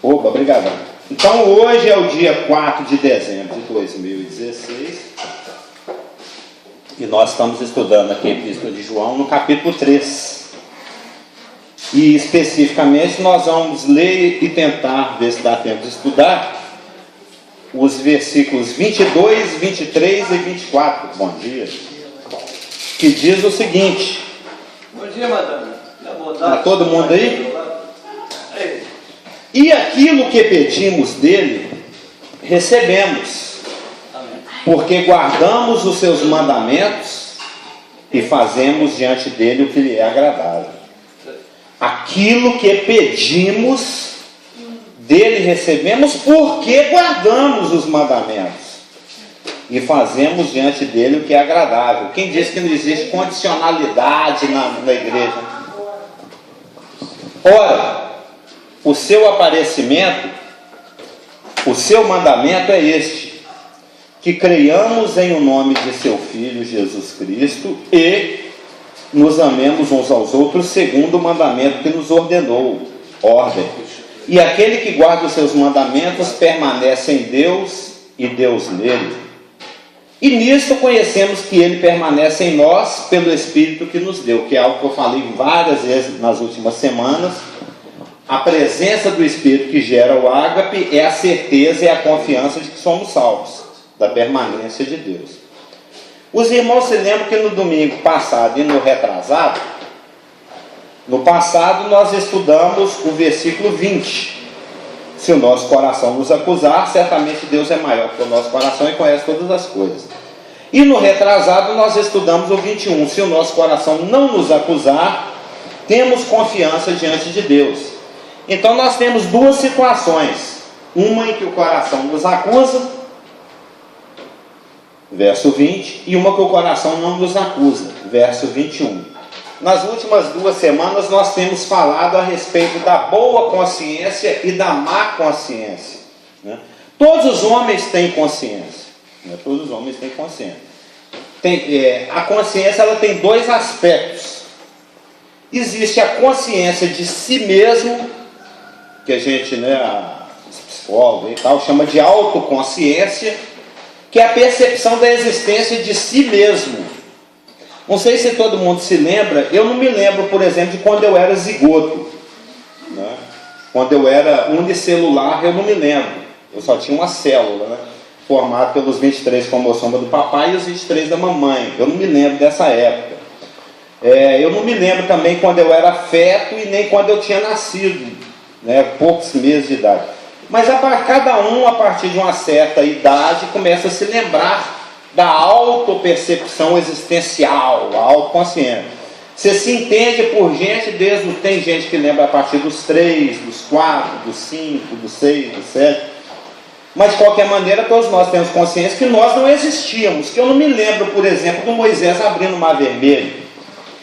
Opa, obrigado. Então hoje é o dia 4 de dezembro de 2016 e nós estamos estudando aqui a Epístola de João no capítulo 3. E especificamente nós vamos ler e tentar ver se dá tempo de estudar os versículos 22, 23 e 24. Bom dia. Que diz o seguinte. Bom dia, madame. Está todo mundo aí? E aquilo que pedimos dele, recebemos, porque guardamos os seus mandamentos e fazemos diante dele o que lhe é agradável. Aquilo que pedimos dele, recebemos, porque guardamos os mandamentos e fazemos diante dele o que é agradável. Quem diz que não existe condicionalidade na igreja? Ora, o seu aparecimento, o seu mandamento é este: que creiamos em o nome de seu Filho Jesus Cristo e nos amemos uns aos outros segundo o mandamento que nos ordenou. Ordem. E aquele que guarda os seus mandamentos permanece em Deus e Deus nele. E nisto conhecemos que ele permanece em nós pelo Espírito que nos deu, que é algo que eu falei várias vezes nas últimas semanas. A presença do Espírito que gera o ágape é a certeza e a confiança de que somos salvos, da permanência de Deus. Os irmãos se lembram que no domingo passado e no retrasado, no passado nós estudamos o versículo 20. Se o nosso coração nos acusar, certamente Deus é maior que o nosso coração e conhece todas as coisas. E no retrasado nós estudamos o 21. Se o nosso coração não nos acusar, temos confiança diante de Deus. Então nós temos duas situações. Uma em que o coração nos acusa, verso 20, e uma que o coração não nos acusa, verso 21. Nas últimas 2 semanas nós temos falado a respeito da boa consciência e da má consciência, né? Todos os homens têm consciência, né? Todos os homens têm consciência. A consciência ela tem 2 aspectos. Existe a consciência de si mesmo, que a gente, os psicólogos e tal, chama de autoconsciência, que é a percepção da existência de si mesmo. Não sei se todo mundo se lembra, eu não me lembro, por exemplo, de quando eu era zigoto, né? Quando eu era unicelular, eu não me lembro. Eu só tinha uma célula, né? Formada pelos 23 cromossomos do papai e os 23 da mamãe. Eu não me lembro dessa época. Eu não me lembro também quando eu era feto e nem quando eu tinha nascido, né? Poucos meses de idade. Mas cada um, a partir de uma certa idade, começa a se lembrar da autopercepção existencial, a autoconsciência. Você se entende por gente tem gente que lembra a partir dos 3, dos 4, dos 5, dos 6, dos 7. Mas de qualquer maneira, todos nós temos consciência que nós não existíamos. Que eu não me lembro, por exemplo, do Moisés abrindo o Mar Vermelho.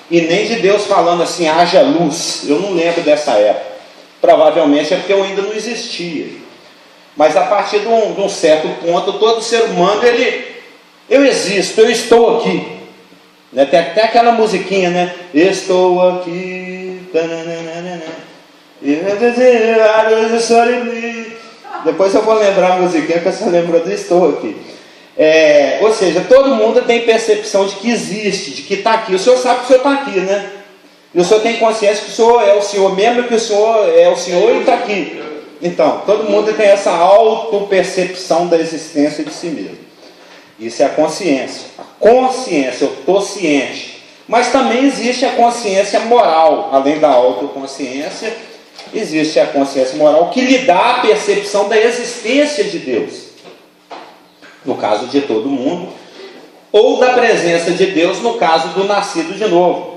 E nem de Deus falando assim, haja luz. Eu não lembro dessa época. Provavelmente é porque eu ainda não existia. Mas a partir de um certo ponto, todo ser humano, eu existo, eu estou aqui. Né? Tem até aquela musiquinha, né? Estou aqui. Depois eu vou lembrar a musiquinha que você lembrou do estou aqui. Ou seja, todo mundo tem percepção de que existe, de que está aqui. O senhor sabe que o senhor está aqui, né? E o senhor tem consciência que o senhor é o senhor, mesmo que o senhor é o senhor e está aqui. Então, todo mundo tem essa autopercepção da existência de si mesmo. Isso é a consciência. A consciência, eu estou ciente. Mas também existe a consciência moral. Além da autoconsciência, existe a consciência moral que lhe dá a percepção da existência de Deus. No caso de todo mundo. Ou da presença de Deus no caso do nascido de novo.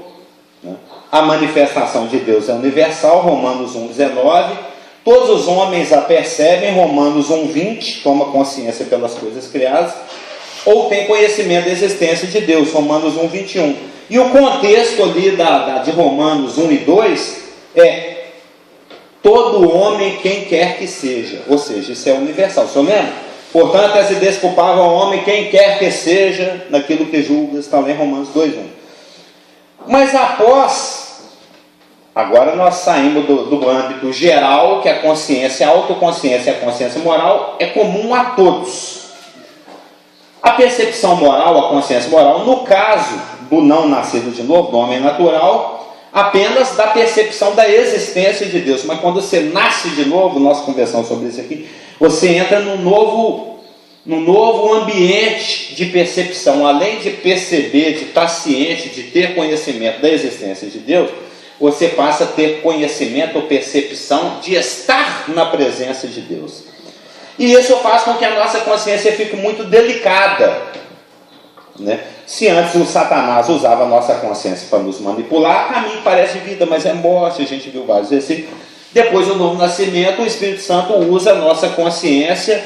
A manifestação de Deus é universal, Romanos 1,19. Todos os homens a percebem, Romanos 1,20. Toma consciência pelas coisas criadas. Ou tem conhecimento da existência de Deus, Romanos 1,21. E o contexto ali de Romanos 1 e 2 é todo homem, quem quer que seja. Ou seja, isso é universal. O senhor lembra? Portanto, é se desculpável ao homem, quem quer que seja, naquilo que julga, está lá em Romanos 2,1. Mas após Agora nós saímos do âmbito geral, que a consciência, a autoconsciência e a consciência moral é comum a todos. A percepção moral, a consciência moral, no caso do não nascido de novo, do homem natural, apenas da percepção da existência de Deus. Mas quando você nasce de novo, nós conversamos sobre isso aqui, você entra num novo ambiente de percepção. Além de perceber, de estar ciente, de ter conhecimento da existência de Deus, você passa a ter conhecimento ou percepção de estar na presença de Deus. E isso faz com que a nossa consciência fique muito delicada, né? Se antes o Satanás usava a nossa consciência para nos manipular, a mim parece vida, mas é morte, a gente viu vários versículos. Depois do novo nascimento, o Espírito Santo usa a nossa consciência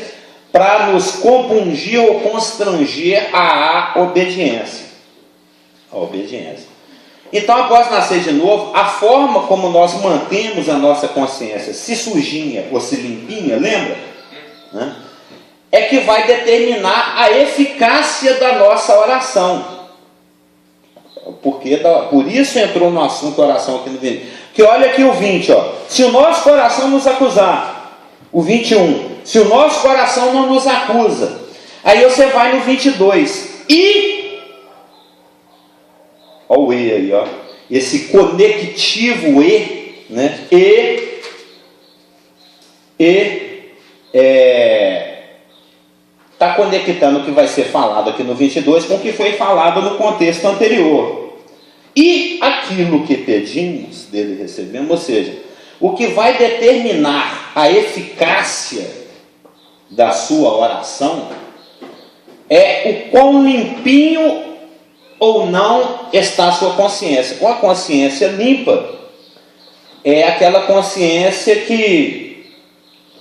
para nos compungir ou constranger à obediência. A obediência. Então, após nascer de novo, a forma como nós mantemos a nossa consciência se sujinha ou se limpinha, lembra? Né? É que vai determinar a eficácia da nossa oração. Por isso entrou no assunto oração aqui no 20. Que olha aqui o 20, ó. Se o nosso coração nos acusar, o 21. Se o nosso coração não nos acusa, aí você vai no 22. Olha o E aí, ó. Esse conectivo E, né? Está conectando o que vai ser falado aqui no 22 com o que foi falado no contexto anterior. E aquilo que pedimos dele recebemos, ou seja, o que vai determinar a eficácia da sua oração é o quão limpinho ou não está a sua consciência. Uma consciência limpa é aquela consciência que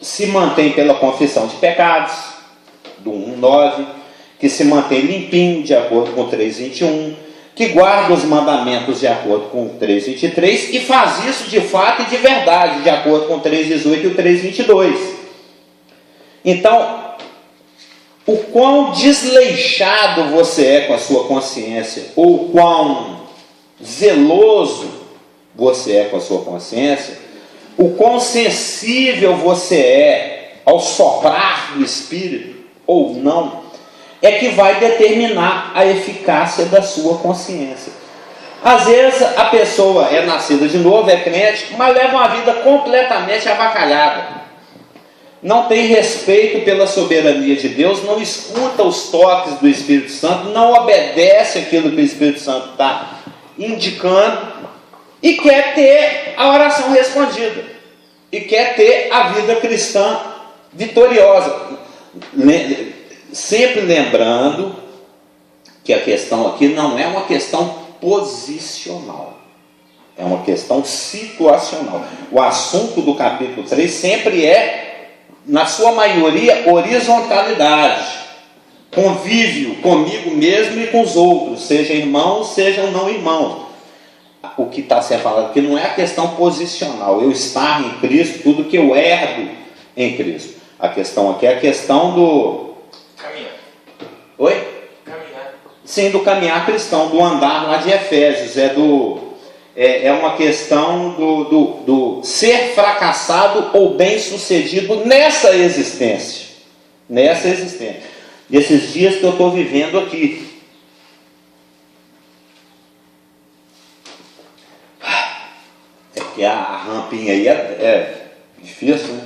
se mantém pela confissão de pecados, do 1:9, que se mantém limpinho, de acordo com 3:21, que guarda os mandamentos de acordo com 3:23 e faz isso de fato e de verdade, de acordo com 3:18 e o 3:22. Então, o quão desleixado você é com a sua consciência, ou o quão zeloso você é com a sua consciência, o quão sensível você é ao soprar do Espírito, ou não, é que vai determinar a eficácia da sua consciência. Às vezes a pessoa é nascida de novo, é crente, mas leva uma vida completamente avacalhada. Não tem respeito pela soberania de Deus, não escuta os toques do Espírito Santo, não obedece aquilo que o Espírito Santo está indicando e quer ter a oração respondida e quer ter a vida cristã vitoriosa. Sempre lembrando que a questão aqui não é uma questão posicional, é uma questão situacional. O assunto do capítulo 3 sempre é, na sua maioria, horizontalidade, convívio comigo mesmo e com os outros, sejam irmãos, sejam não irmãos. O que está sendo falado aqui não é a questão posicional, eu estar em Cristo, tudo que eu herdo em Cristo. A questão aqui é a questão do caminhar. Oi? Caminhar. Sim, do caminhar cristão, do andar lá de Efésios, é uma questão do ser fracassado ou bem-sucedido nessa existência. Nessa existência. Desses dias que eu estou vivendo aqui. É que a rampinha aí é difícil, né?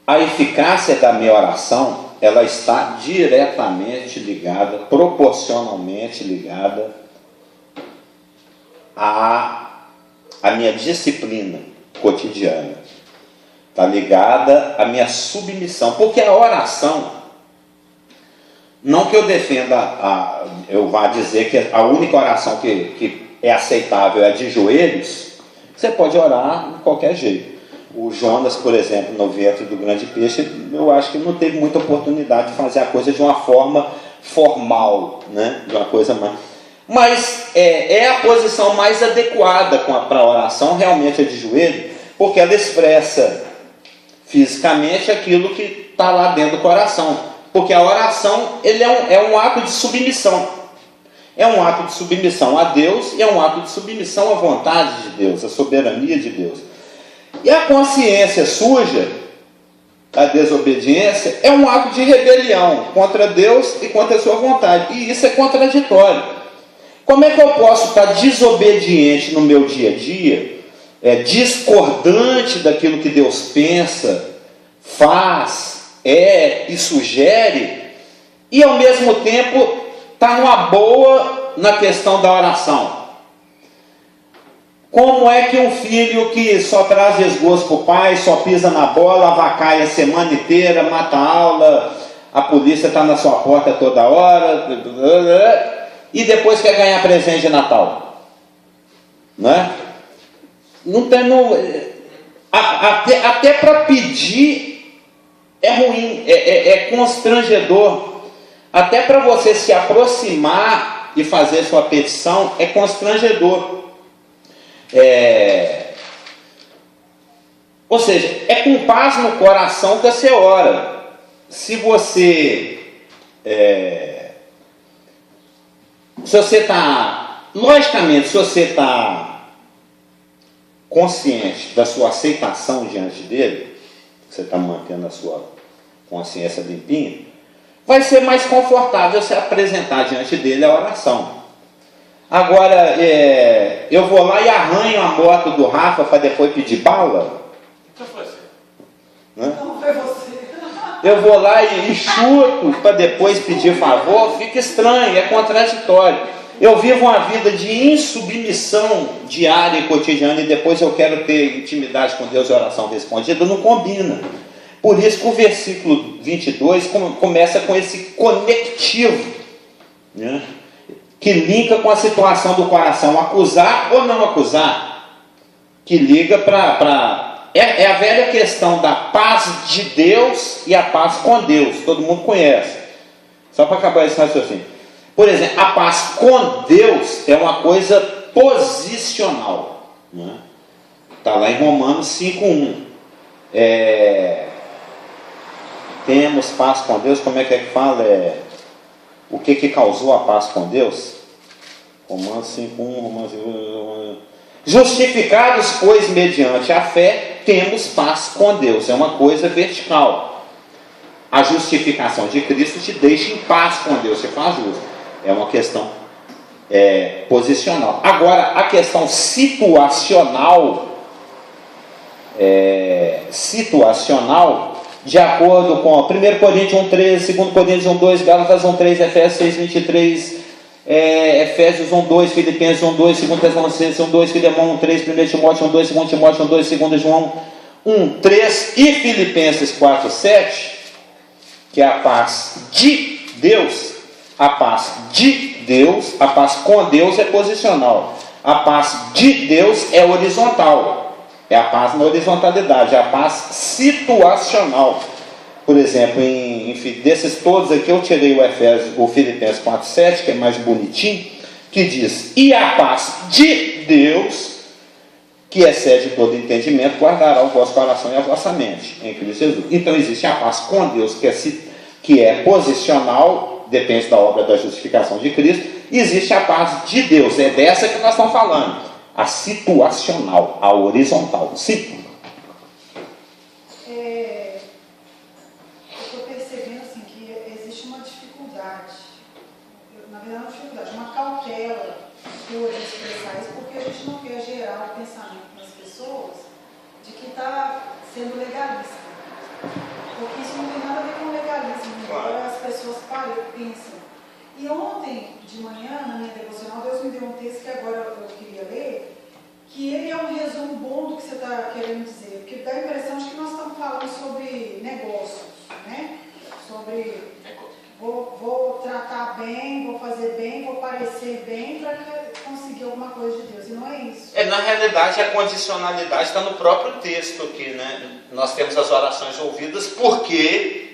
A eficácia da minha oração, ela está diretamente ligada, proporcionalmente ligada à minha disciplina cotidiana. Está ligada à minha submissão. Porque a oração, não que eu defenda, eu vá dizer que a única oração que é aceitável é a de joelhos, você pode orar de qualquer jeito. O Jonas, por exemplo, no ventre do grande peixe, eu acho que não teve muita oportunidade de fazer a coisa de uma forma formal, né? De uma coisa mais... Mas é a posição mais adequada para a oração, realmente é de joelho, porque ela expressa fisicamente aquilo que está lá dentro do coração. Porque a oração ele é um ato de submissão. É um ato de submissão a Deus e é um ato de submissão à vontade de Deus, à soberania de Deus. E a consciência suja, a desobediência, é um ato de rebelião contra Deus e contra a sua vontade. E isso é contraditório. Como é que eu posso estar desobediente no meu dia a dia, discordante daquilo que Deus pensa, faz, e sugere, e ao mesmo tempo estar numa boa na questão da oração? Como é que um filho que só traz desgosto para o pai, só pisa na bola, avacalha a semana inteira, mata a aula, a polícia está na sua porta toda hora, e depois quer ganhar presente de Natal? Não é? Não tem, até para pedir é ruim, é constrangedor. Até para você se aproximar e fazer sua petição é constrangedor. Ou seja, é com paz no coração que você ora. Se você está, logicamente, se você está consciente da sua aceitação diante dele, você está mantendo a sua consciência limpinha, vai ser mais confortável você apresentar diante dele a oração. Agora, eu vou lá e arranho a moto do Rafa para depois pedir bala? Não foi você. Não foi você. Eu vou lá e chuto para depois pedir favor? Fica estranho, é contraditório. Eu vivo uma vida de insubmissão diária e cotidiana e depois eu quero ter intimidade com Deus e oração respondida. Não combina. Por isso que o versículo 22 começa com esse conectivo, né? Que linka com a situação do coração, acusar ou não acusar, que liga para... É a velha questão da paz de Deus e a paz com Deus, todo mundo conhece. Só para acabar esse raciocínio. Por exemplo, a paz com Deus é uma coisa posicional, né? Está lá em Romanos 5:1. Temos paz com Deus, como é que fala? O que causou a paz com Deus? Romanos 5:1, justificados, pois, mediante a fé, temos paz com Deus. É uma coisa vertical. A justificação de Cristo te deixa em paz com Deus, você faz justo. É uma questão posicional. Agora, a questão situacional, de acordo com 1 Coríntios 1:13, 2 Coríntios 1:2, Gálatas 1:3, Efésios 6:23, Efésios 1:2, Filipenses 1:2, 2 Tessalonicenses 1:2, Filemão 1:3, 1 Timóteo 1:2, 2 Timóteo 1:2, 2 João 1:3 e Filipenses 4:7, que é a paz de Deus. A paz de Deus, a paz com Deus é posicional. A paz de Deus é horizontal. É a paz na horizontalidade, é a paz situacional. Por exemplo, desses todos aqui eu tirei o Filipenses 4:7, que é mais bonitinho, que diz: e a paz de Deus, que excede todo entendimento, guardará o vosso coração e a vossa mente em Cristo Jesus. Então existe a paz com Deus, que é posicional, depende da obra da justificação de Cristo. E existe a paz de Deus, é dessa que nós estamos falando, a situacional, a horizontal. Sim. Eu estou percebendo assim, que existe uma dificuldade, na verdade uma dificuldade, uma cautela de hoje expressar isso, porque a gente não quer gerar o pensamento nas pessoas de que está sendo legalista. Porque isso não tem nada a ver com legalismo, embora as pessoas pensam. E ontem de manhã, na minha devocional, Deus me deu um texto que agora eu queria ler, que ele é um resumo bom do que você está querendo dizer, porque dá a impressão de que nós estamos falando sobre negócios, né? Sobre vou tratar bem, vou fazer bem, vou parecer bem para conseguir alguma coisa de Deus, e não é isso. Na realidade, a condicionalidade está no próprio texto aqui, né? Nós temos as orações ouvidas porque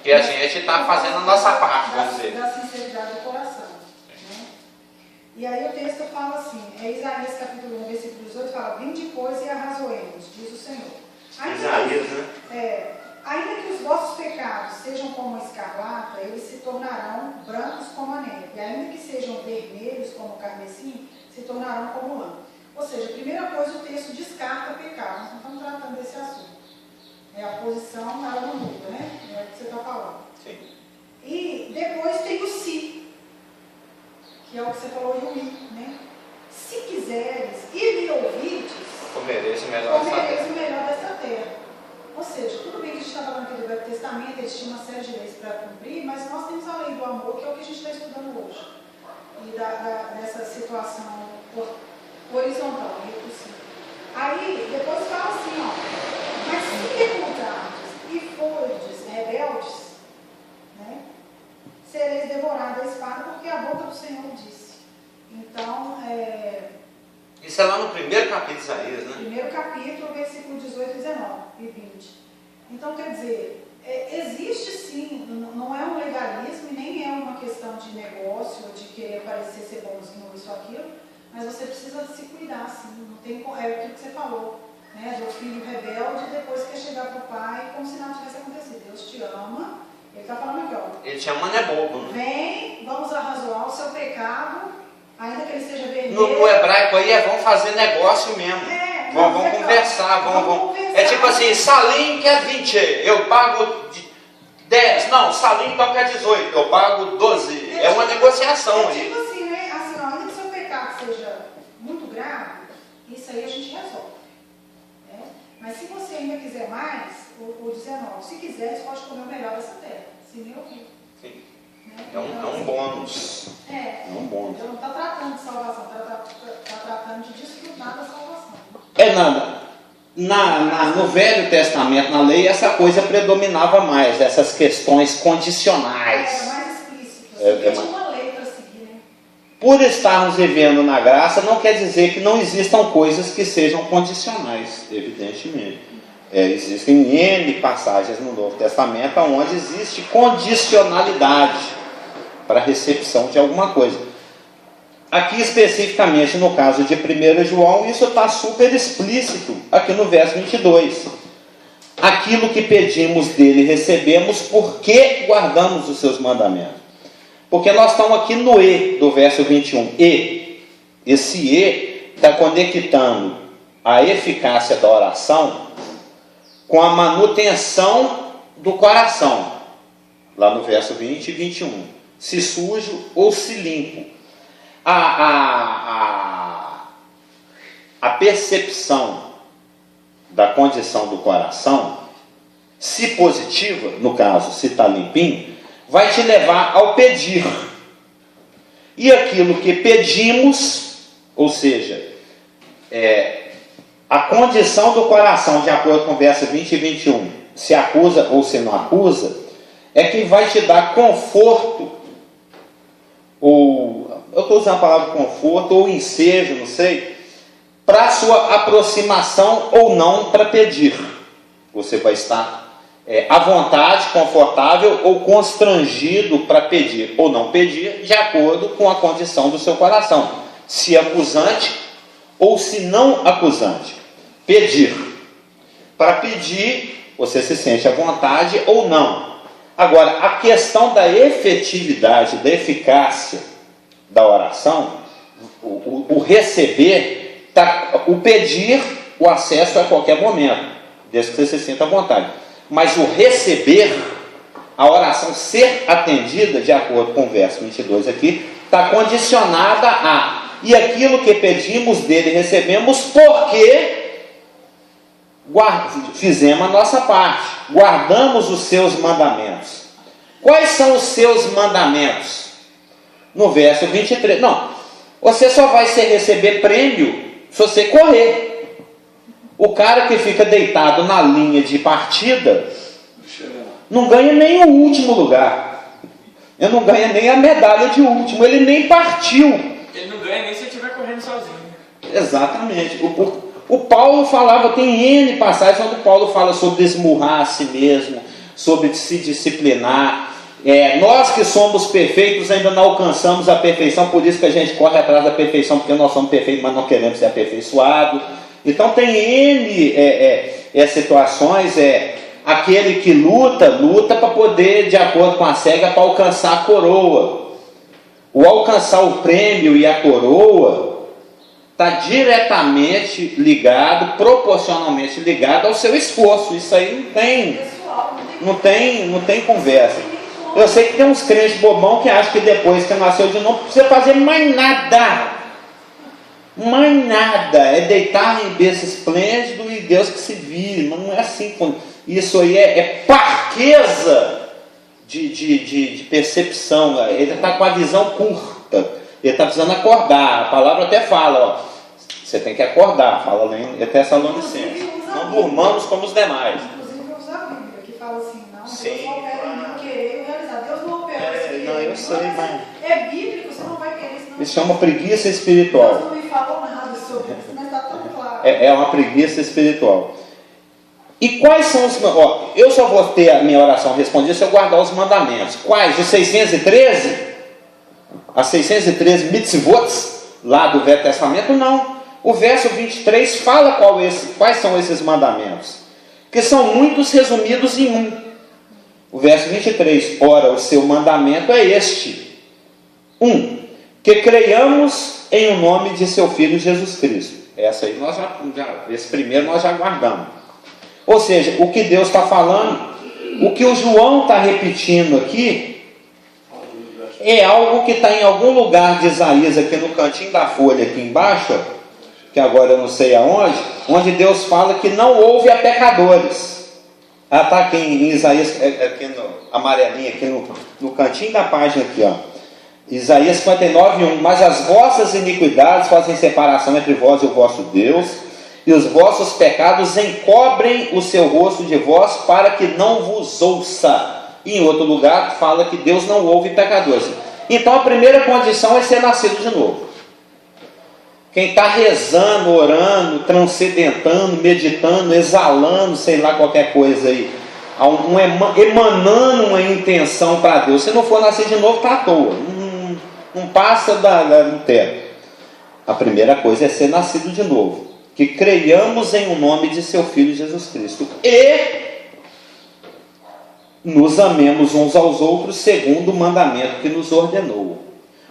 a gente está fazendo a nossa parte, vamos dizer. Da sinceridade do coração. Né? E aí o texto fala assim, Isaías capítulo 1, versículo 18, fala: vinde, pois, e arrazoemos, diz o Senhor. Isaías, né? Ainda que os vossos pecados sejam como a escarlata, eles se tornarão brancos como a neve. E ainda que carmesim, se tornarão como lã. Ou seja, a primeira coisa, o texto descarta pecado. Nós não estamos tratando desse assunto. É a posição, ela não muda, né? É o que você está falando. Sim. E depois tem o se, que é o que você falou, e o i, né? Se quiseres e me ouvides, Comereis o melhor dessa terra. Ou seja, tudo bem que a gente está falando aqui do Velho Testamento, eles tinham uma série de leis para cumprir, mas nós temos a lei do amor, que é o que a gente está estudando hoje. E dessa situação horizontal, recursiva. Aí, depois fala assim, ó, mas se recusares e fordes rebeldes, né, sereis devorados à espada, porque a boca do Senhor disse. Então, isso é lá no primeiro capítulo de Isaías, né? Primeiro capítulo, versículo 18, 19 e 20. Então, quer dizer, existe sim, não é um legalismo e nem é uma questão de negócio, de querer parecer ser bonzinho ou isso ou aquilo, mas você precisa se cuidar, sim. Não tem, é aquilo que você falou, né? Do filho rebelde e depois quer chegar para o pai como se nada tivesse acontecido. Deus te ama, ele está falando aqui, ó. Ele te ama, não é bobo, né? Vem, vamos arrazoar o seu pecado, ainda que ele seja vermelho. No hebraico aí vamos fazer negócio mesmo. Vamos conversar, vamos. É tipo assim, Salim quer 20, eu pago 10. Não, Salim toca 18, eu pago 12. É uma negociação aí. Tipo assim, né? Assim, ó, ainda que o seu pecado seja muito grave, isso aí a gente resolve. Né? Mas se você ainda quiser mais, o 19, se quiser, você pode comer o melhor dessa terra. Se me ouvir. Sim. Né? É um bônus. É um bônus. Então não está tratando de salvação, está tratando de desfrutar da salvação. No Velho Testamento, na lei, essa coisa predominava mais, essas questões condicionais. É mais explícito. Tinha uma lei para seguir, né? Por estarmos vivendo na graça, não quer dizer que não existam coisas que sejam condicionais, evidentemente. Existem N passagens no Novo Testamento onde existe condicionalidade para a recepção de alguma coisa. Aqui especificamente no caso de 1 João, isso está super explícito, aqui no verso 22. Aquilo que pedimos dele recebemos porque guardamos os seus mandamentos. Porque nós estamos aqui no E do verso 21. Esse E está conectando a eficácia da oração com a manutenção do coração. Lá no verso 20 e 21. Se sujo ou se limpo. A percepção da condição do coração, se positiva, no caso, se está limpinho, vai te levar ao pedir. E aquilo que pedimos, ou seja, a condição do coração, de acordo com o verso 20 e 21, se acusa ou se não acusa, é que vai te dar conforto, ou eu estou usando a palavra conforto, ou ensejo, não sei, para a sua aproximação ou não para pedir. Você vai estar à vontade, confortável ou constrangido para pedir ou não pedir, de acordo com a condição do seu coração. Se acusante ou se não acusante. Pedir. Para pedir, você se sente à vontade ou não. Agora, a questão da efetividade, da eficácia da oração, o receber, o pedir, o acesso a qualquer momento, desde que você se sinta à vontade. Mas o receber, a oração ser atendida, de acordo com o verso 22 aqui, está condicionada a, e aquilo que pedimos dele recebemos porque fizemos a nossa parte, guardamos os seus mandamentos. Quais são os seus mandamentos? No verso 23, não, você só vai receber prêmio se você correr. O cara que fica deitado na linha de partida não ganha nem o último lugar. Ele não ganha nem a medalha de último, ele nem partiu. Ele não ganha nem se ele estiver correndo sozinho. Exatamente. O Paulo falava, tem N passagens onde Paulo fala sobre esmurrar a si mesmo, sobre se disciplinar. Nós que somos perfeitos ainda não alcançamos a perfeição, por isso que a gente corre atrás da perfeição, porque nós somos perfeitos, mas não queremos ser aperfeiçoados. Então tem N situações, aquele que luta para poder, de acordo com a cega, para alcançar a coroa. o alcançar o prêmio e a coroa está diretamente ligado, proporcionalmente ligado ao seu esforço. Isso aí não tem conversa. Eu sei que tem uns crentes bobão que acham que depois que nasceu de novo não precisa fazer mais nada. Mais nada. É deitar em berço esplêndido e Deus que se vire. Mas não é assim. Isso aí é parqueza de percepção. Ele está com a visão curta. Ele está precisando acordar. A palavra até fala, ó, você tem que acordar. Fala lá em Tessalonicenses. Não durmamos como os demais. Inclusive usa a Bíblia, que fala assim, não, Sim. Deus não opera em mim querer e realizar. Deus não opera em querer. Não, eu sei, mas... É bíblico, você não vai querer, senão... Isso chama preguiça espiritual. Deus não me falou nada sobre isso, mas está tão claro. É uma preguiça espiritual. E quais são os... Ó, eu só vou ter a minha oração respondida se eu guardar os mandamentos. Quais? Os 613? As 613 mitzvots lá do Velho Testamento? Não. O verso 23 fala quais são esses mandamentos. Que são muitos resumidos em um. O verso 23. Ora, o seu mandamento é este. 1. Que creiamos em o nome de seu Filho Jesus Cristo. Essa aí esse primeiro nós já guardamos. Ou seja, o que Deus está falando, o que o João está repetindo aqui, é algo que está em algum lugar de Isaías, aqui no cantinho da folha, aqui embaixo, que agora eu não sei aonde, onde Deus fala que não houve a pecadores. Ela está aqui em Isaías, aqui no amarelinho, aqui no cantinho da página aqui, ó. Isaías 59:1. Mas as vossas iniquidades fazem separação entre vós e o vosso Deus, e os vossos pecados encobrem o seu rosto de vós, para que não vos ouça. E em outro lugar fala que Deus não ouve pecadores. Então a primeira condição é ser nascido de novo. Quem está rezando, orando, transcendentando, meditando, exalando, sei lá, qualquer coisa aí, emanando uma intenção para Deus, se não for nascer de novo, está à toa, não passa do teto. A primeira coisa é ser nascido de novo, que creiamos em o nome de seu Filho Jesus Cristo e nos amemos uns aos outros segundo o mandamento que nos ordenou.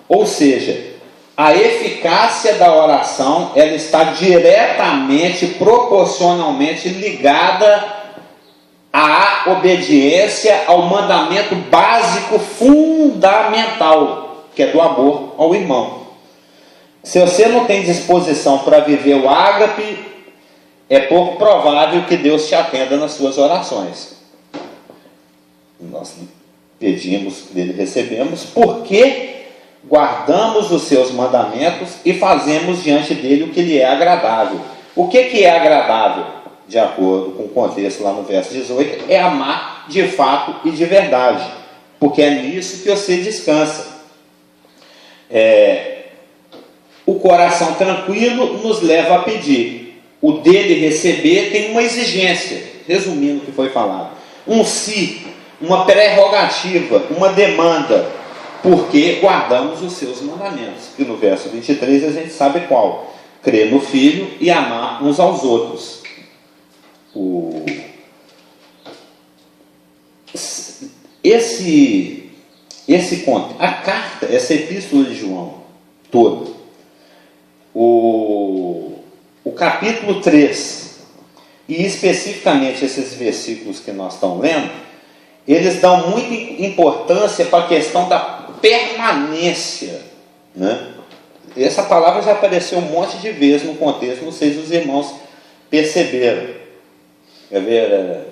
Ou seja, a eficácia da oração, ela está diretamente, proporcionalmente ligada à obediência ao mandamento básico fundamental, que é do amor ao irmão. Se você não tem disposição para viver o ágape, é pouco provável que Deus te atenda nas suas orações. Nós pedimos, dele recebemos, porque guardamos os seus mandamentos e fazemos diante dele o que lhe é agradável. O que é agradável? De acordo com o contexto lá no verso 18, é amar de fato e de verdade, porque é nisso que você descansa. O coração tranquilo nos leva a pedir. O dele receber tem uma exigência, resumindo o que foi falado. Um se, uma prerrogativa, uma demanda, porque guardamos os seus mandamentos. E no verso 23 a gente sabe qual. Crer no Filho e amar uns aos outros. A carta, essa epístola de João toda, o capítulo 3, e especificamente esses versículos que nós estamos lendo, eles dão muita importância para a questão da permanência, né? Essa palavra já apareceu um monte de vezes no contexto, não sei se os irmãos perceberam. Quer ver?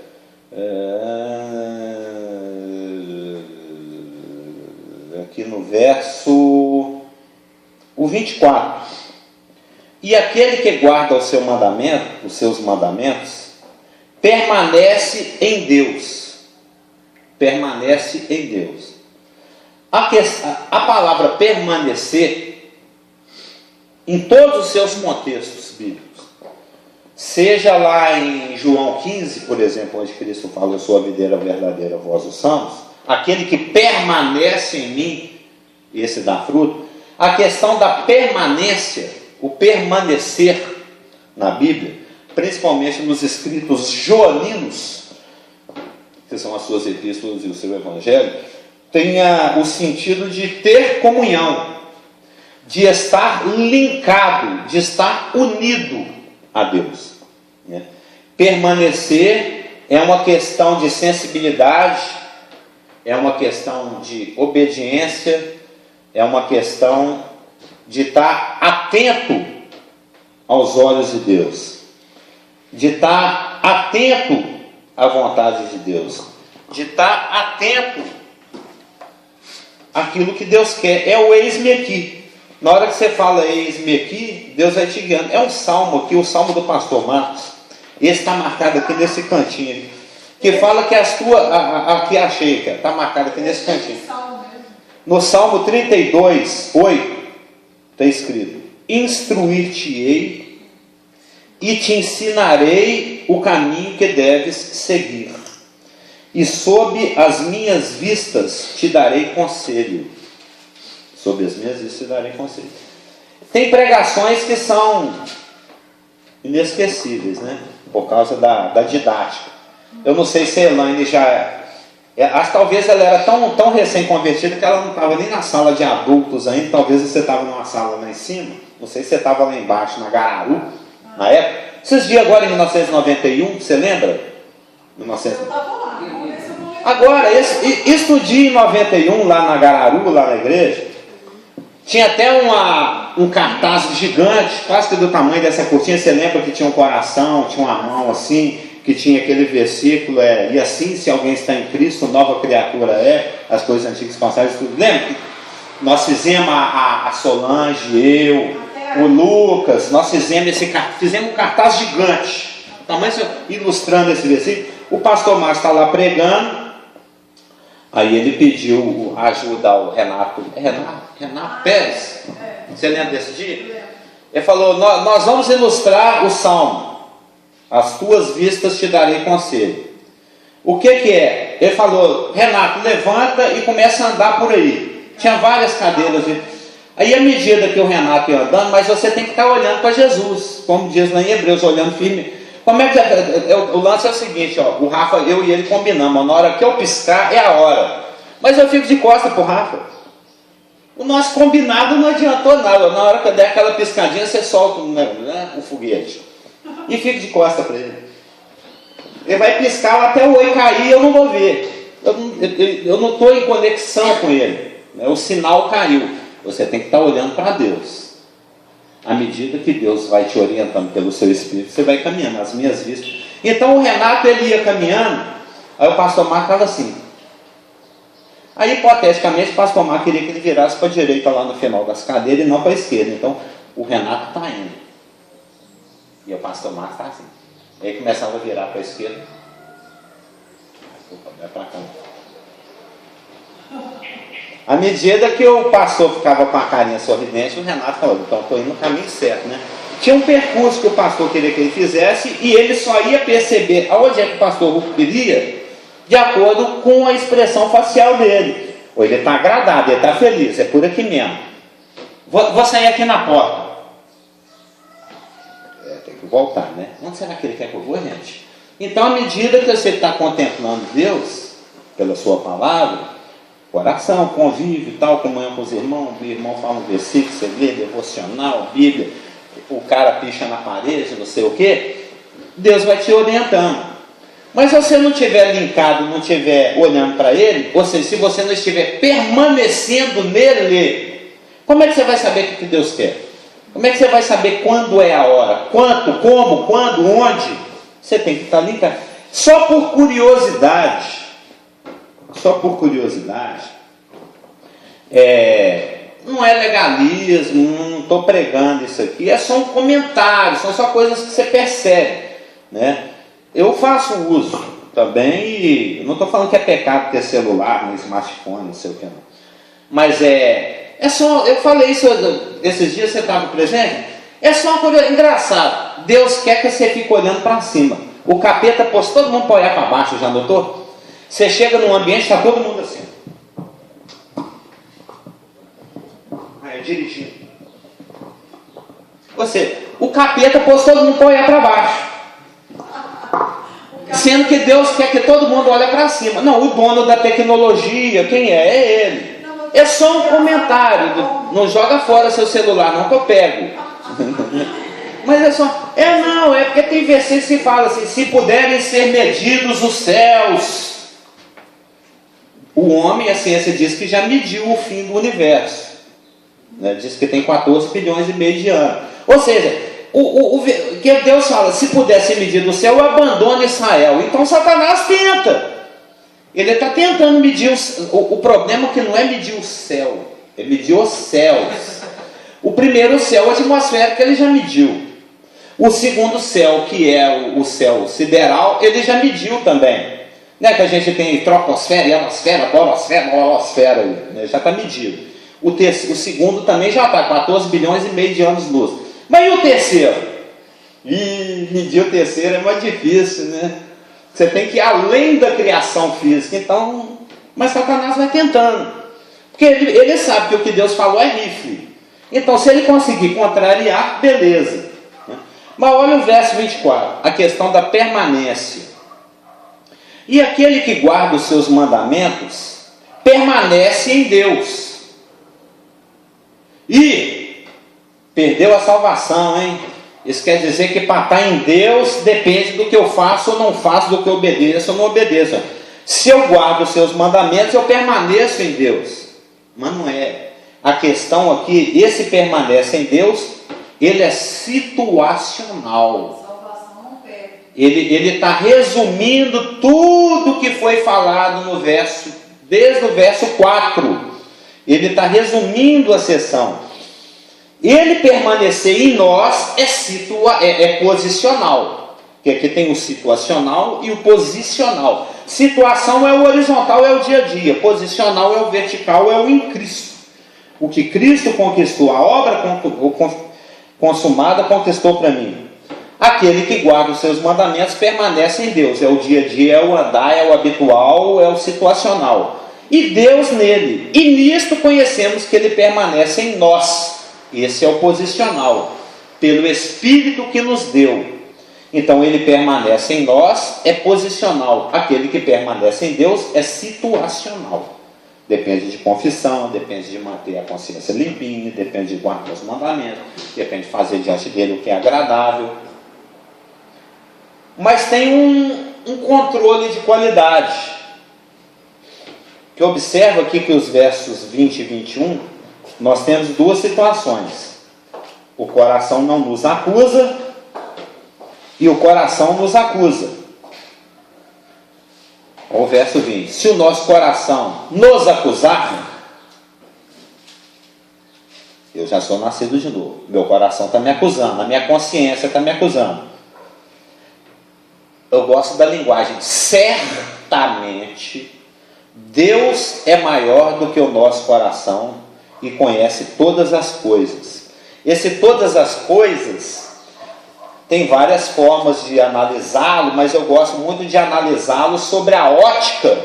Aqui no verso 24. E aquele que guarda o seu mandamento, os seus mandamentos, permanece em Deus. Permanece em Deus. A palavra permanecer, em todos os seus contextos bíblicos, seja lá em João 15, por exemplo, onde Cristo fala: eu sou a videira verdadeira, vós os ramos, aquele que permanece em mim, esse dá fruto. A questão da permanência, o permanecer na Bíblia, principalmente nos escritos joaninos, que são as suas epístolas e o seu evangelho, tem o sentido de ter comunhão, de estar linkado, de estar unido a Deus, né? Permanecer é uma questão de sensibilidade, é uma questão de obediência, é uma questão de estar atento aos olhos de Deus, de estar atento à vontade de Deus, de estar atento àquilo que Deus quer. É o eis-me aqui. Na hora que você fala eis-me aqui, Deus vai te guiando. É um salmo aqui, o salmo do pastor Marcos. Esse está marcado aqui nesse cantinho, que fala que as tuas, aqui achei, está marcado aqui nesse cantinho. No Salmo 32, 8, está escrito: instruir-te-ei e te ensinarei o caminho que deves seguir, e sob as minhas vistas te darei conselho. Sob as minhas vistas te darei conselho. Tem pregações que são inesquecíveis, né? Por causa da didática. Eu não sei se a Elaine já... acho que talvez ela era tão recém-convertida que ela não estava nem na sala de adultos ainda. Talvez você estava numa sala lá em cima. Não sei se você estava lá embaixo, na Gararu, na época. Esses dias agora, em 1991, você lembra? 1991. Eu estava lá. Vamos ver se eu vou lembrar. Agora, isso dia em 91, lá na Gararu, lá na igreja, tinha até um cartaz gigante, quase que do tamanho dessa cortina. Você lembra que tinha um coração, tinha uma mão assim, que tinha aquele versículo, e assim, se alguém está em Cristo, nova criatura as coisas antigas passaram, tudo. Lembra que nós fizemos, a Solange, eu, o Lucas, nós fizemos um cartaz gigante, tamanho, ilustrando esse versículo. O pastor Márcio está lá pregando, aí ele pediu ajuda ao Renato Pérez. Você lembra desse dia? Ele falou: nós vamos ilustrar o Salmo. As tuas vistas te darei conselho. O que é? Ele falou: Renato, levanta e começa a andar por aí. Tinha várias cadeiras. Aí, à medida que o Renato ia andando, mas você tem que estar olhando para Jesus, como diz lá em Hebreus, olhando firme. Como é que o lance é o seguinte, ó, o Rafa, eu e ele combinamos, na hora que eu piscar é a hora. Mas eu fico de costas pro Rafa. O nosso combinado não adiantou nada. Na hora que eu der aquela piscadinha, você solta o foguete e fica de costas para ele. Ele vai piscar até o oi cair, eu não vou ver. Eu não estou em conexão com ele. O sinal caiu. Você tem que estar olhando para Deus. À medida que Deus vai te orientando pelo seu Espírito, você vai caminhando, as minhas vistas. Então o Renato, ele ia caminhando, aí o pastor Marco estava assim. Aí, hipoteticamente, o pastor Marco queria que ele virasse para a direita lá no final das cadeiras e não para a esquerda. Então, o Renato está indo. E o pastor Marco está assim. Aí começava a virar para a esquerda. Vai para cá. À medida que o pastor ficava com a carinha sorridente, o Renato falou: então estou indo no caminho certo, né? Tinha um percurso que o pastor queria que ele fizesse e ele só ia perceber aonde é que o pastor Rufo queria de acordo com a expressão facial dele. Ou ele está agradado, ele está feliz, é por aqui mesmo. Vou sair aqui na porta. Tem que voltar, né? Onde será que ele quer que eu vou, gente? Então, à medida que você está contemplando Deus, pela sua palavra, oração, convívio e tal, comunhão com os irmãos, o irmão fala um versículo, você lê, devocional, Bíblia, o cara picha na parede, não sei o quê, Deus vai te orientando. Mas se você não estiver linkado, não estiver olhando para Ele, ou seja, se você não estiver permanecendo nele, como é que você vai saber o que Deus quer? Como é que você vai saber quando é a hora? Quanto, como, quando, onde? Você tem que estar linkado. Só por curiosidade, não é legalismo, não estou pregando isso aqui, é só um comentário, são só coisas que você percebe, né? Eu faço uso também, e não estou falando que é pecado ter celular, no smartphone, não sei o que não. Mas é só, eu falei isso esses dias, você estava presente, é só uma coisa engraçada. Deus quer que você fique olhando para cima. O capeta pôs todo mundo para olhar para baixo, já notou? Você chega num ambiente, está todo mundo assim. Dirigindo. O capeta pôs todo mundo para olhar para baixo. dizendo que Deus quer que todo mundo olhe para cima. Não, o dono da tecnologia, quem é? É Ele. É só um comentário. Não joga fora seu celular, não, que eu pego. Mas é só... é porque tem versículos que fala assim: se puderem ser medidos os céus. O homem, a ciência diz que já mediu o fim do universo. Né? Diz que tem 14 bilhões e meio de anos. Ou seja, que Deus fala: se pudesse medir do céu, abandone Israel. Então Satanás tenta. Ele está tentando medir o problema é que não é medir o céu, é medir os céus. O primeiro céu atmosférico ele já mediu. O segundo céu, que é o céu sideral, ele já mediu também. Né, que a gente tem troposfera, ionosfera, bolosfera, né, já está medido. O segundo também já está, 14 bilhões e meio de anos-luz. Mas e o terceiro? Medir o terceiro é mais difícil, né? Você tem que ir além da criação física. Então, mas Satanás vai tentando. Porque ele sabe que o que Deus falou é rifle. Então, se ele conseguir contrariar, beleza. Mas olha o verso 24, a questão da permanência. E aquele que guarda os seus mandamentos, permanece em Deus. E perdeu a salvação, hein? Isso quer dizer que para estar em Deus, depende do que eu faço ou não faço, do que eu obedeço ou não obedeço. Se eu guardo os seus mandamentos, eu permaneço em Deus. Mas não é. A questão aqui, esse permanece em Deus, ele é situacional. Ele está resumindo tudo que foi falado no verso, desde o verso 4. Ele está resumindo a sessão. Ele permanecer em nós é posicional. Porque aqui tem o situacional e o posicional. Situação é o horizontal, é o dia a dia. Posicional é o vertical, é o em Cristo. O que Cristo conquistou, a obra consumada conquistou para mim. Aquele que guarda os seus mandamentos permanece em Deus. É o dia a dia, é o andar, é o habitual, é o situacional. E Deus nele. E nisto conhecemos que ele permanece em nós. Esse é o posicional. Pelo Espírito que nos deu. Então ele permanece em nós, é posicional. Aquele que permanece em Deus é situacional. Depende de confissão, depende de manter a consciência limpinha, depende de guardar os mandamentos, depende de fazer diante dele o que é agradável. Mas tem um controle de qualidade. Que observa aqui que os versos 20 e 21, nós temos duas situações. O coração não nos acusa e o coração nos acusa. O verso 20. Se o nosso coração nos acusar, eu já sou nascido de novo. Meu coração está me acusando, a minha consciência está me acusando. Eu gosto da linguagem. Certamente, Deus é maior do que o nosso coração e conhece todas as coisas. Esse todas as coisas tem várias formas de analisá-lo, mas eu gosto muito de analisá-lo sobre a ótica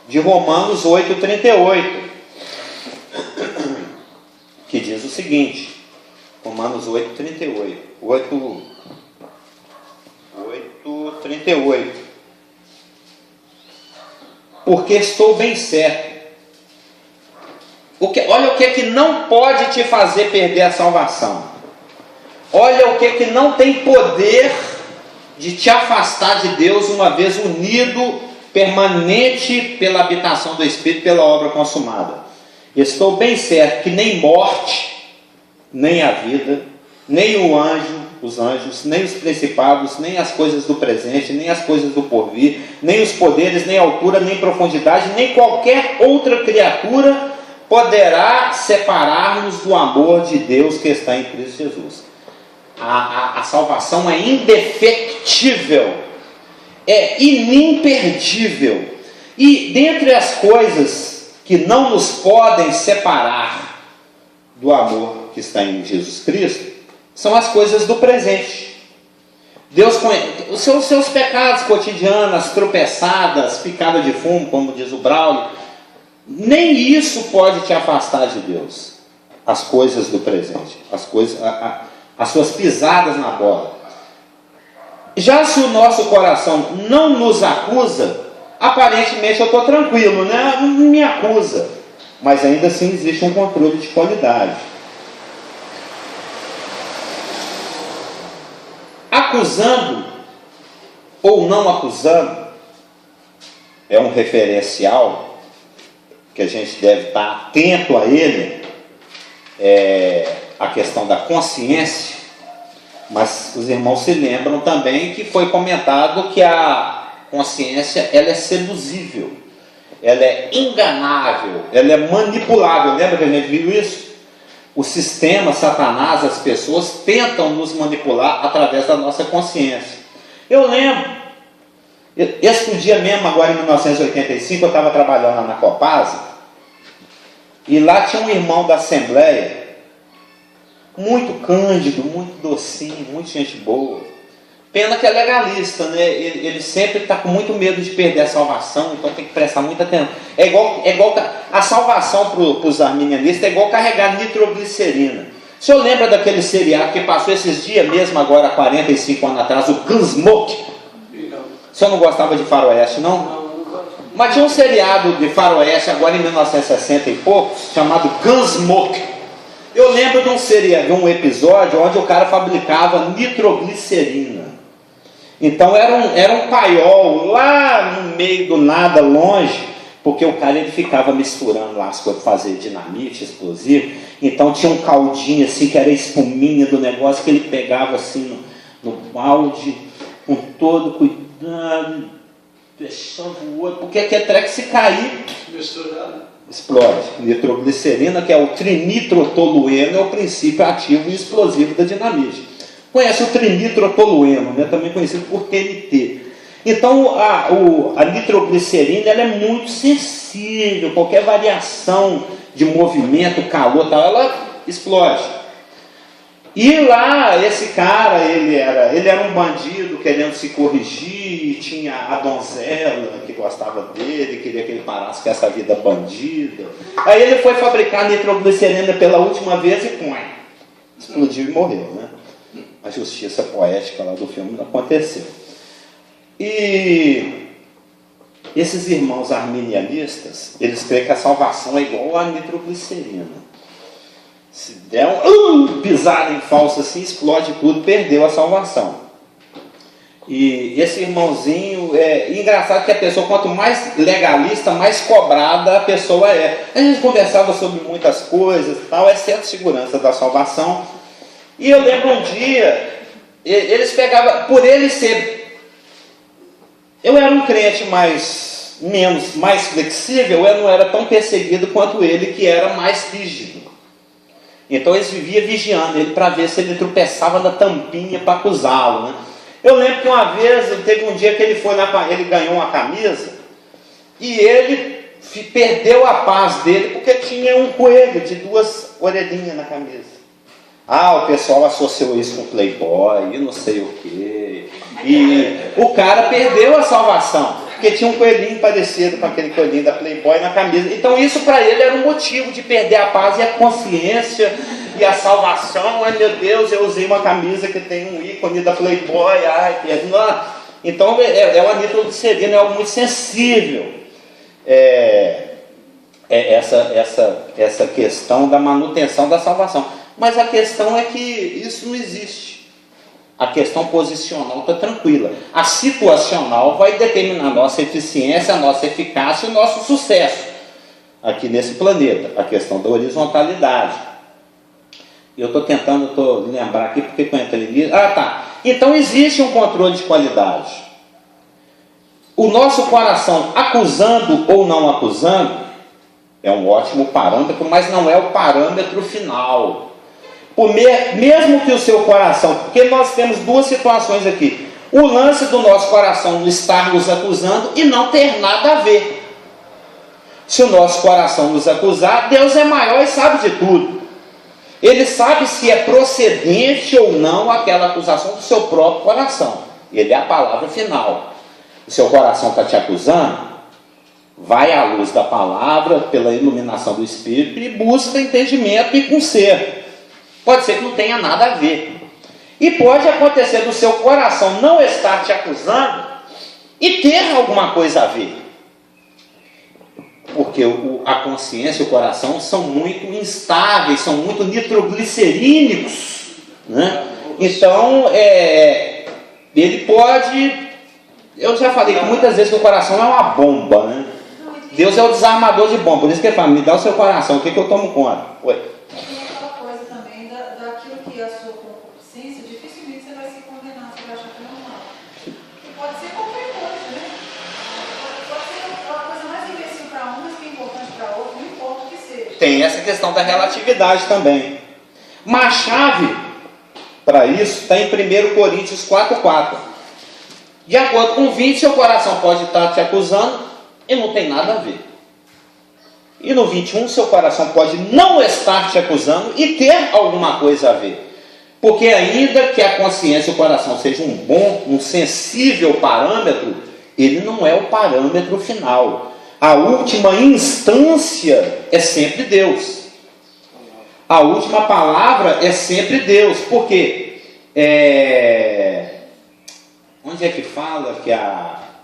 de Romanos 8,38, que diz o seguinte, Romanos 8,38, 8,38. Porque estou bem certo. Olha o que não pode te fazer perder a salvação. Olha o que não tem poder de te afastar de Deus, uma vez unido, permanente pela habitação do Espírito, pela obra consumada. Estou bem certo que nem morte, nem a vida, nem os anjos, nem os principados, nem as coisas do presente, nem as coisas do porvir, nem os poderes, nem altura, nem profundidade, nem qualquer outra criatura poderá separar-nos do amor de Deus que está em Cristo Jesus. A salvação é indefectível, é inimperdível. E dentre as coisas que não nos podem separar do amor que está em Jesus Cristo, são as coisas do presente. Deus conhece os seus pecados cotidianos, as tropeçadas, picada de fumo, como diz o Braulio. Nem isso pode te afastar de Deus. As coisas do presente, as suas pisadas na bola. Já se o nosso coração não nos acusa, aparentemente eu estou tranquilo, né? Não me acusa. Mas ainda assim existe um controle de qualidade. Acusando ou não acusando é um referencial que a gente deve estar atento a ele, a questão da consciência. Mas os irmãos se lembram também que foi comentado que a consciência ela é seduzível, ela é enganável, ela é manipulável. Lembra que a gente viu isso? O sistema, Satanás, as pessoas tentam nos manipular através da nossa consciência. Eu lembro, esse dia mesmo, agora em 1985, eu estava trabalhando lá na Copasa, e lá tinha um irmão da Assembleia, muito cândido, muito docinho, muito gente boa. Pena que é legalista, né? Ele sempre está com muito medo de perder a salvação, então tem que prestar muita atenção. É igual a salvação para os arminianistas é igual carregar nitroglicerina. O senhor lembra daquele seriado que passou esses dias mesmo, agora 45 anos atrás, o Gunsmoke? O senhor não gostava de faroeste, não? Não gosto. Mas tinha um seriado de faroeste, agora em 1960 e poucos, chamado Gunsmoke. Eu lembro de um episódio onde o cara fabricava nitroglicerina. Então era um paiol lá no meio do nada, longe, porque o cara ele ficava misturando lá as coisas para fazer dinamite, explosivo. Então tinha um caldinho assim, que era a espuminha do negócio, que ele pegava assim no balde, com todo cuidado, fechava o olho, porque aquele treco se cair, explode. Nitroglicerina, que é o trinitrotolueno, é o princípio ativo e explosivo da dinamite. Conhece o trinitrotolueno, né? Também conhecido por TNT. Então a nitroglicerina ela é muito sensível, qualquer variação de movimento, calor, tal, ela explode. E lá esse cara, ele era um bandido querendo se corrigir, e tinha a donzela que gostava dele, queria que ele parasse com essa vida bandida. Aí ele foi fabricar nitroglicerina pela última vez e põe. Explodiu e morreu, né? A justiça poética lá do filme não aconteceu. E esses irmãos arminianistas, eles creem que a salvação é igual a nitroglicerina. Se der pisada em falso assim, explode tudo, perdeu a salvação. E esse irmãozinho, engraçado que a pessoa, quanto mais legalista, mais cobrada a pessoa é. A gente conversava sobre muitas coisas, tal, exceto segurança da salvação. E eu lembro um dia, eles pegavam, por ele ser... Eu era um crente mais flexível, eu não era tão perseguido quanto ele, que era mais rígido. Então eles viviam vigiando ele para ver se ele tropeçava na tampinha para acusá-lo, né? Eu lembro que uma vez, teve um dia que ele ganhou uma camisa, e ele perdeu a paz dele, porque tinha um coelho de 2 orelhinhas na camisa. O pessoal associou isso com playboy e não sei o quê. E o cara perdeu a salvação, porque tinha um coelhinho parecido com aquele coelhinho da Playboy na camisa. Então isso para ele era um motivo de perder a paz e a consciência e a salvação. Ai meu Deus, eu usei uma camisa que tem um ícone da Playboy, perdi. Então uma nitroglicerina, é algo muito sensível. Essa questão da manutenção da salvação. Mas a questão é que isso não existe. A questão posicional está tranquila. A situacional vai determinar a nossa eficiência, a nossa eficácia e o nosso sucesso aqui nesse planeta. A questão da horizontalidade. Eu estou tentando lembrar aqui porque eu entrei nisso. Tá. Então existe um controle de qualidade. O nosso coração, acusando ou não acusando, é um ótimo parâmetro, mas não é o parâmetro final. Mesmo que o seu coração, porque nós temos 2 situações aqui. O lance do nosso coração não estar nos acusando e não ter nada a ver. Se o nosso coração nos acusar, Deus é maior e sabe de tudo. Ele sabe se é procedente ou não aquela acusação do seu próprio coração. Ele é a palavra final. O seu coração está te acusando, vai à luz da palavra, pela iluminação do Espírito, e busca entendimento e conserto. Pode ser que não tenha nada a ver. E pode acontecer do seu coração não estar te acusando e ter alguma coisa a ver. Porque a consciência e o coração são muito instáveis, são muito nitroglicerínicos, né? Então, ele pode... Eu já falei que muitas vezes que o coração é uma bomba, né? Deus é o desarmador de bomba. Por isso que ele fala, me dá o seu coração, o que eu tomo conta? Oi. Tem aquela coisa também daquilo que é a sua concupiscência, dificilmente você vai se condenar, você vai achar que não é. E pode ser qualquer coisa, né? Pode ser uma coisa mais imbecil para um, mas que é importante para outro, não importa o que seja. Tem essa questão da relatividade também. Mas a chave para isso está em 1 Coríntios 4,4. De acordo com 20, seu coração pode estar te acusando e não tem nada a ver. E no 21, seu coração pode não estar te acusando e ter alguma coisa a ver. Porque ainda que a consciência e o coração sejam um sensível parâmetro, ele não é o parâmetro final. A última instância é sempre Deus. A última palavra é sempre Deus. Por quê? Onde é que fala que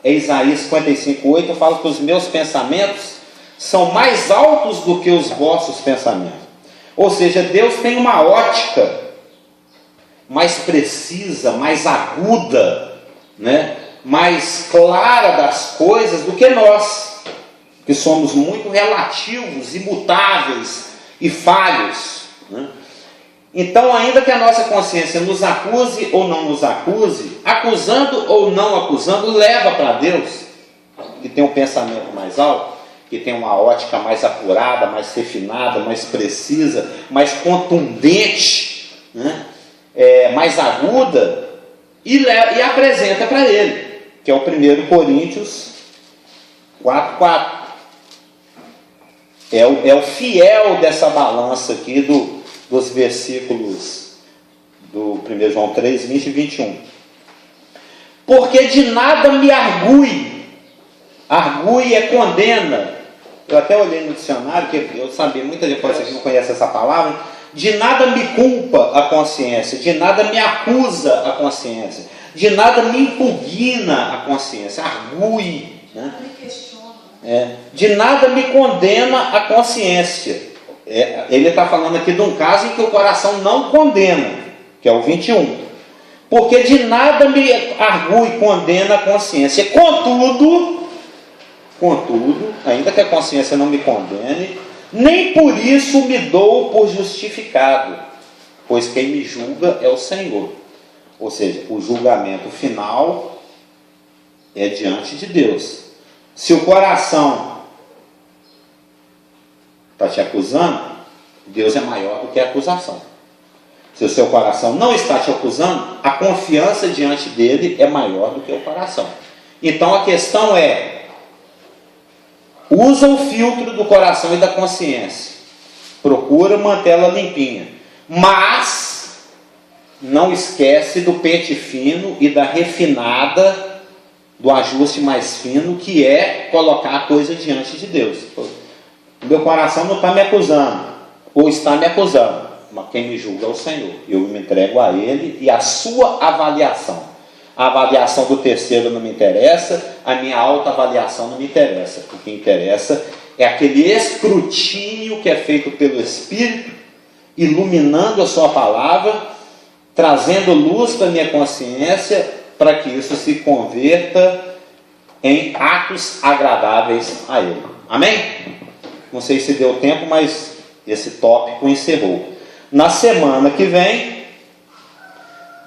Isaías 55,8 fala que os meus pensamentos são mais altos do que os vossos pensamentos. Ou seja, Deus tem uma ótica mais precisa, mais aguda, né? Mais clara das coisas do que nós, que somos muito relativos, imutáveis e falhos, né? Então, ainda que a nossa consciência nos acuse ou não nos acuse, acusando ou não acusando, leva para Deus, que tem um pensamento mais alto, que tem uma ótica mais apurada, mais refinada, mais precisa, mais contundente, né? Mais aguda, e apresenta para ele, que é o 1 Coríntios 4,4. É o fiel dessa balança aqui dos versículos do 1 João 3, 20 e 21. Porque de nada me argue. Argue é condena. Eu até olhei no dicionário, que eu sabia, muita gente pode ser que não conhece essa palavra. De nada me culpa a consciência, de nada me acusa a consciência, de nada me impugna a consciência. Argue, né? De nada me condena a consciência. Ele está falando aqui de um caso em que o coração não condena, que é o 21. Porque de nada me argue e condena a consciência. Contudo, ainda que a consciência não me condene, nem por isso me dou por justificado, pois quem me julga é o Senhor. Ou seja, o julgamento final é diante de Deus. Se o coração está te acusando, Deus é maior do que a acusação. Se o seu coração não está te acusando, a confiança diante dele é maior do que o coração. Então a questão usa o filtro do coração e da consciência. Procura mantê-la limpinha. Mas não esquece do pente fino e da refinada, do ajuste mais fino, que é colocar a coisa diante de Deus. Meu coração não está me acusando, ou está me acusando, mas quem me julga é o Senhor. Eu me entrego a Ele e a sua avaliação. A avaliação do terceiro não me interessa, a minha autoavaliação não me interessa. O que interessa é aquele escrutínio que é feito pelo Espírito, iluminando a sua palavra, trazendo luz para a minha consciência, para que isso se converta em atos agradáveis a Ele. Amém? Não sei se deu tempo, mas esse tópico encerrou. Na semana que vem,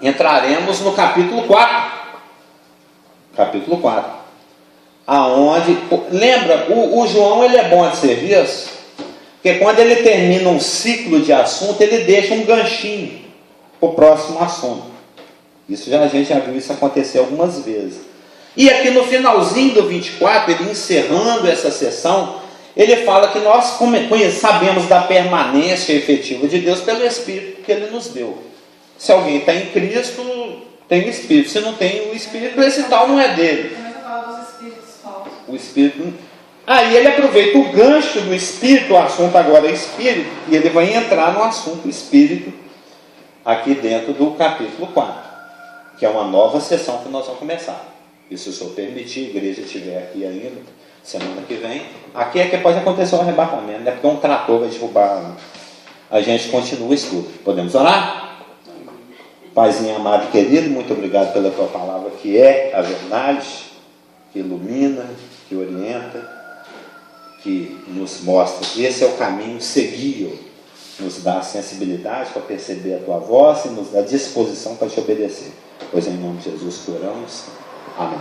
entraremos no capítulo 4. Capítulo 4. Aonde, lembra, o João ele é bom de serviço, porque quando ele termina um ciclo de assunto, ele deixa um ganchinho para o próximo assunto. A gente já viu isso acontecer algumas vezes. E aqui no finalzinho do 24, ele encerrando essa sessão, ele fala que nós sabemos da permanência efetiva de Deus pelo Espírito que Ele nos deu. Se alguém está em Cristo, tem o Espírito. Se não tem o Espírito, esse tal não é dele. O Espírito. Aí ele aproveita o gancho do Espírito, o assunto agora é Espírito, e ele vai entrar no assunto Espírito aqui dentro do capítulo 4, que é uma nova sessão que nós vamos começar. E se o Senhor permitir, a igreja estiver aqui ainda, semana que vem, aqui é que pode acontecer um arrebatamento, né? Porque um trator vai derrubar, a gente continua o estudo. Podemos orar? Paizinho amado e querido, muito obrigado pela tua palavra, que é a verdade, que ilumina, que orienta, que nos mostra, esse é o caminho, segui-o, nos dá a sensibilidade para perceber a tua voz e nos dá a disposição para te obedecer. Pois em nome de Jesus que oramos. Amém.